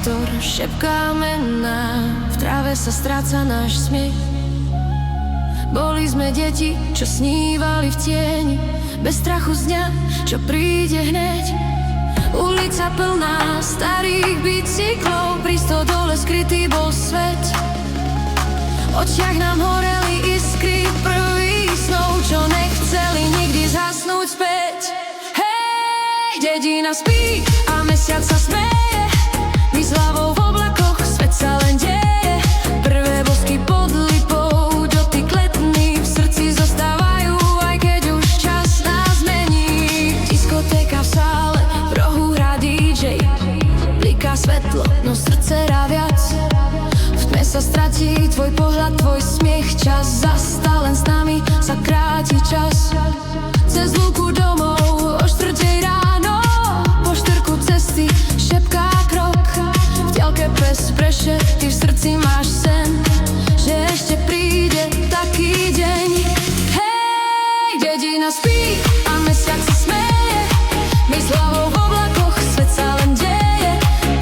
vietor šepkáme v tráve sa stráca náš smiech. Boli sme deti, čo snívali v tieni, bez strachu z dňa, čo príde hneď. Ulica plná starých bicyklov, pri stodole skrytý bol svet. V očiach nám horeli iskry prvých snov, čo nechceli nikdy zhasnúť späť. Hej, dedina spí a mesiac sa smeje, my s hlavou v oblakoch, svet sa len deje. Prvé bosky pod lipou, dotyk letný v srdci zostávajú, aj keď už čas nás mení. Diskotéka v sále, v rohu hrá DJ, bliká svetlo, no srdce hrá viac. V tme sa stratí tvoj pohľad, tvoj smiech, čas zastal, len s nami sa kráti čas. Cez lúku domov, o 4:00 ráno, po štyrku cesty šepká krok. V diaľke pes preše, ty v srdci máš sen, že ešte príde taký deň. Hej, dedina spí a mesiac sa smeje, my s hlavou v oblakoch, svet sa len deje.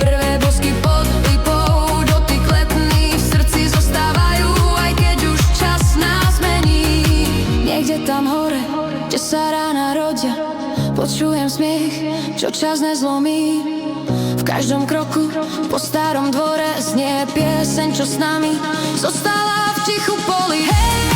Prvé bosky pod lipou, dotyk letný v srdci zostávajú, aj keď už čas nás mení. Niekde tam hore, kde sa rána rodia, počujem smiech, čo čas nezlomí. V každom kroku po starom dvore znie pieseň, čo s nami zostala v tichu poli. Hej!